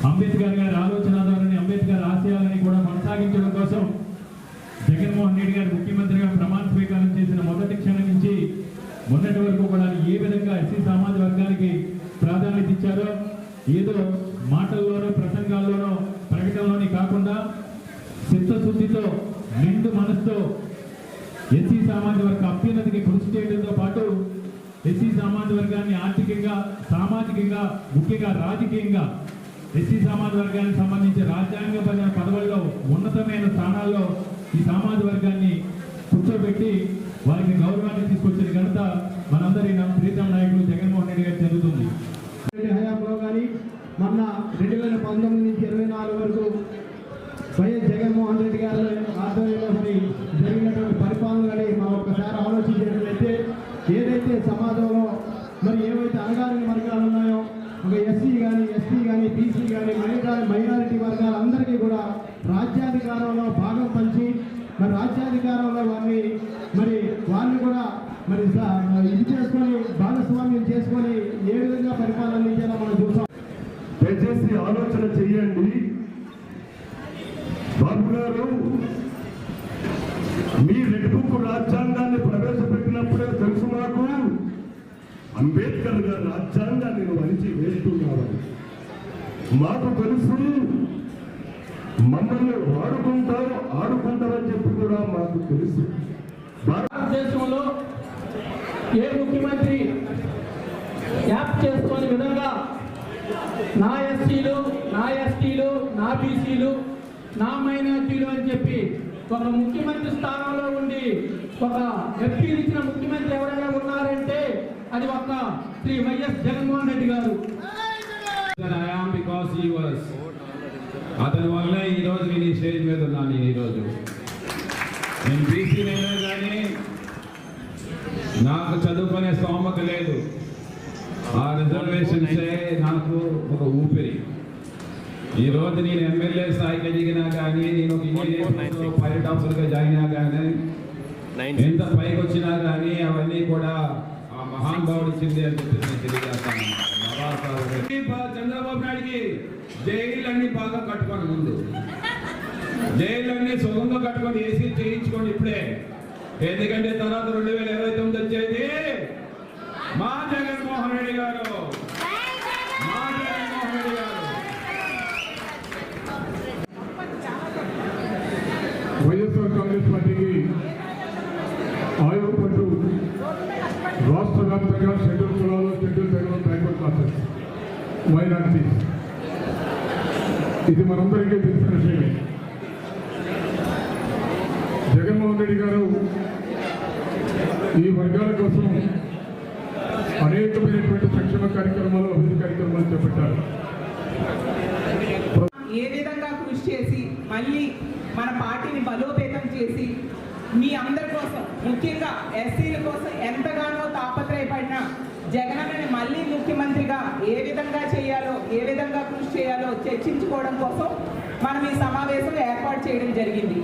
అంబేద్కర్ గారి ఆలోచన ధోరణి, అంబేద్కర్ ఆశయాలని కూడా కొనసాగించడం కోసం జగన్మోహన్ రెడ్డి గారు ముఖ్యమంత్రిగా ప్రమాణ స్వీకారం చేసిన మొదటి క్షణం నుంచి మొన్నటి వరకు కూడా ఏ విధంగా ఎస్సీ సామాజిక వర్గానికి ప్రాధాన్యత ఇచ్చారో, ఏదో మాటల్లోనో ప్రసంగాల్లోనో ప్రకటనలోని కాకుండా చిత్తశుద్ధితో నిండు మనసుతో ఎస్సీ సామాజిక వర్గ అభ్యున్నతికి కృషి చేయడంతో పాటు ఎస్సీ సామాజిక వర్గాన్ని ఆర్థికంగా, సామాజికంగా, ముఖ్యంగా రాజకీయంగా ఎస్సీ సామాజిక వర్గానికి సంబంధించి రాజ్యాంగబద్ధ పదవుల్లో ఉన్నతమైన స్థానాల్లో ఈ సామాజిక వర్గాన్ని కూర్చోబెట్టి వారికి గౌరవాన్ని తీసుకొచ్చిన ఘనత మనందరి ప్రీతం నాయకులు జగన్మోహన్ రెడ్డి గారు జరుగుతుంది. హయాంలో కానీ మొన్న 2019 నుంచి 24 వరకు వైఎస్ జగన్మోహన్ రెడ్డి గారి ఆధ్వర్యంలో మరి జరిగినటువంటి పరిపాలనని మనం ఒక్కసారి ఆలోచించినట్లయితే ఏదైతే సమాజంలో మరి ఏవైతే అణగారిన వర్గాలు ఉన్నాయో, ఒక ఎస్సీ కానీ, ఎస్టీ కానీ, బీసీ కానీ, మైనారిటీ వర్గాలందరికీ కూడా రాజ్యాధికారంలో భాగం పంచి మరి రాజ్యాధికారంలో వారిని కూడా మరి ఇది చేసుకొని భాగస్వామ్యం చేసుకొని ఏ విధంగా పరిపాలన అందించాలో మనం చూసాం. దయచేసి ఆలోచన చెయ్యండి బాబు గారు. మీ రెడ్ బుక్ రాజ్యాంగాన్ని ప్రవేశపెట్టినప్పుడే తెలుసు మాకు అంబేద్కర్ గారు రాజ్యాంగాన్ని వరించి వేస్తున్నారు. మాకు తెలుసు మమ్మల్ని ఆడుకుంటారని చెప్పి కూడా మాకు తెలుసు. భారతదేశంలో ఏ ముఖ్యమంత్రి యాప్ చేసుకునే విధంగా నా ఎస్సీలు, నా ఎస్టీలు, నా బీసీలు, నా మైనార్టీలు అని చెప్పి ఒక ముఖ్యమంత్రి స్థానంలో ఉండి ఒక ఎంపీలు ఇచ్చిన ముఖ్యమంత్రి ఎవరైనా ఉన్నారంటే అది ఒక శ్రీ వైఎస్ జగన్మోహన్ రెడ్డి గారు. అతని వల్లే ఈరోజు నేను ఈ స్టేజ్ మీద ఉన్నాను. ఈరోజు నేను బీసీ అయినా కానీ నాకు చదువుకునే స్తోమత లేదు. ఆ రిజర్వేషన్సే నాకు ఒక ఊపిరి. ఈరోజు నేను ఎమ్మెల్యే స్థాయికి ఎదిగినా కానీ, నేను ఒక ఇంజనీర్ పైలట్ ఆఫీసర్గా జాయిన్ అయినా కానీ, ఎంత పైకి వచ్చినా కానీ అవన్నీ కూడా ఆ మహానుభావుడు ఇచ్చింది అని చెప్పి నేను తెలియజేస్తాను. చంద్రబాబు నాయుడికి జైళ్ళన్నీ బాగా కట్టుకోండి, ముందు జైళ్ళన్నీ సుగంగా కట్టుకొని ఏసీ చేయించుకోండి ఇప్పుడే. ఎందుకంటే తర్వాత 2029 వచ్చేది మా జగన్మోహన్ రెడ్డి గారు, మా జగన్మోహన్ రెడ్డి గారు. వైఎస్ఆర్ కాంగ్రెస్ పార్టీకి ఆయోగపట్టు రాష్ట్ర వ్యాప్తంగా షెడ్యూల్ కులాలు, షెడ్యూల్ తెగలు, బ్యాక్వర్డ్ క్లాసెస్, మైనారిటీస్, ఇది మనందరికీ తెలిసిన విషయమే. జగన్మోహన్ రెడ్డి గారు ఈ వర్గాల కోసం అనేకమైనటువంటి సంక్షేమ కార్యక్రమాలు, అభివృద్ధి కార్యక్రమాలు చేపట్టారు. ఏ విధంగా కృషి చేసి మళ్ళీ మన పార్టీని బలోపేతం చేసి మీ అందరి కోసం, ముఖ్యంగా ఎస్సీల కోసం ఎంతగానో తాపత్రయపడిన జగనన్నని మళ్ళీ ముఖ్యమంత్రిగా ఏ విధంగా చేయాలో, ఏ విధంగా కృషి చేయాలో చర్చించుకోవడం కోసం మనం ఈ సమావేశం ఏర్పాటు చేయడం జరిగింది.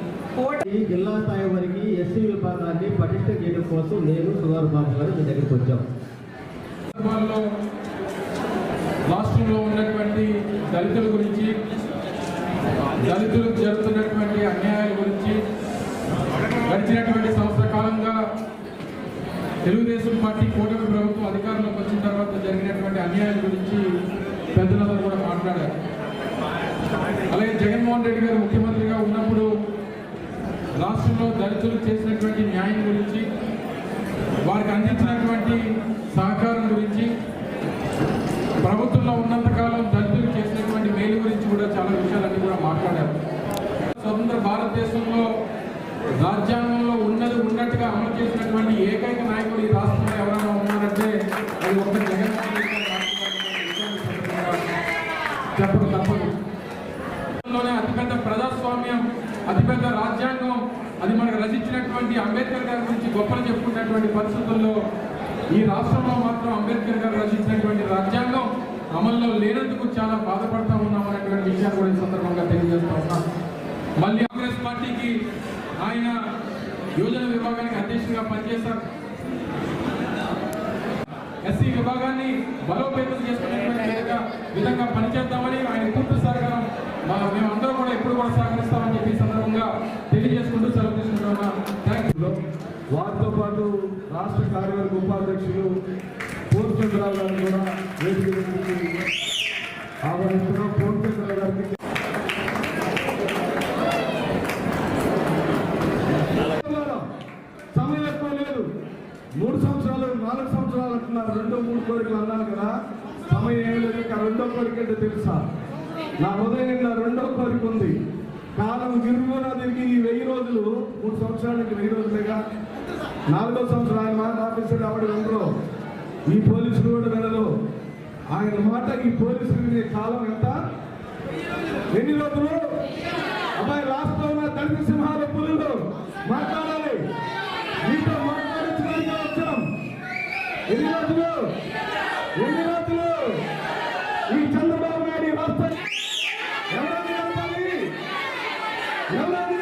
జిల్లా స్థాయి వరకు ఎస్సీ విభాగాన్ని పటిష్టం చేయడం కోసం నేను సుధార్ బాబు గారు మీ దగ్గరికి వచ్చాం. రాష్ట్రంలో ఉన్నటువంటి దళితుల గురించి, దళితులకు జరుగుతున్నటువంటి అన్యాయాల గురించి గడిచినటువంటి సంవత్సర కాలంగా తెలుగుదేశం పార్టీ కూటమి ప్రభుత్వం అధికారంలోకి వచ్చిన తర్వాత జరిగినటువంటి అన్యాయాల గురించి పెద్దలందరూ కూడా మాట్లాడారు. అలాగే జగన్మోహన్ రెడ్డి గారు ముఖ్యమంత్రిగా ఉన్నప్పుడు రాష్ట్రంలో దళితులకు చేసినటువంటి న్యాయం గురించి, వారికి అందించినటువంటి సహకారం గురించి, ప్రభుత్వంలో ఉన్నంతకాలం దళితులకు చేసినటువంటి మేలు గురించి కూడా చాలా విషయాలన్నీ కూడా మాట్లాడారు. స్వతంత్ర భారతదేశంలో రాజ్యాంగంలో ఉన్నట్టుగా అమలు చేసినటువంటి ఏకైక నాయకుడు ఈ రాష్ట్రంలో ఎవరైనా ఉన్నారంటే అది ఒక జగన్మోహన్ రెడ్డి చెప్పక తప్పదు. అతిపెద్ద ప్రజాస్వామ్యం, అతిపెద్ద రాజ్యాంగం, అది మనకు రచించినటువంటి అంబేద్కర్ గారి గురించి గొప్పలు చెప్పుకున్నటువంటి పరిస్థితుల్లో ఈ రాష్ట్రంలో మాత్రం అంబేద్కర్ గారు రచించినటువంటి రాజ్యాంగం అమల్లో లేనందుకు చాలా బాధపడతా ఉన్నామనేటువంటి విషయాన్ని కూడా ఈ సందర్భంగా తెలియజేస్తా ఉన్నాం. మళ్ళీ కాంగ్రెస్ పార్టీకి ఆయన యోజన విభాగానికి అధ్యక్షుడిగా పనిచేశారు. ఎస్సీ విభాగాన్ని బలోపేతం చేసుకునేటువంటి విధంగా పనిచేద్దామని ఆయన పూర్తి సహకారం మేమందరం కూడా ఎప్పుడు కూడా సహకరిస్తామని చెప్పి సందర్భంగా తెలియజేసుకుంటూ సెలవు తీసుకుంటున్నా. Thank you. వారితో పాటు రాష్ట్ర కార్యవర్గ ఉపాధ్యక్షులు పూర్ణచంద్రరావు గారిని కూడా వేదిక మీదకి ఆహ్వానిస్తున్నాం. పూర్ణచంద్రరావు గారికి సమయం ఎక్కువ లేదు. 3 సంవత్సరాలు 4 సంవత్సరాలు అంటున్నారు. 2-3 కోరికలు అన్నారు కదా, సమయం ఏమి లేదు. ఇంకా 2వ కోరిక ఏంటో తెలుసా? నా హృదయం రెండవ కోరిక ఉంది. కాలం గిరుగున తిరిగి 1000 రోజులు, 3 సంవత్సరాలకి 1000 రోజులేగా. 4వ సంవత్సరం ఆయన మాట ఆఫీసర్ ఆవిడ వినరు, ఈ పోలీసులు కూడా వినరు. ఆయన మాట ఈ పోలీసులు వినే కాలం ఎంత? ఎన్ని రోజులు? అబ్బాయి రాష్ట్రంలో దళిత సింహాల పులులు మాట్లాడాలి. మీతో మాట్లాడించడానికి వచ్చాం. ఎన్ని రోజులు? ఎన్ని రోజులు? ఈ చంద్రబాబు నాయుడు రాష్ట్రం ఎవరని చెప్పాలి? ఎవరని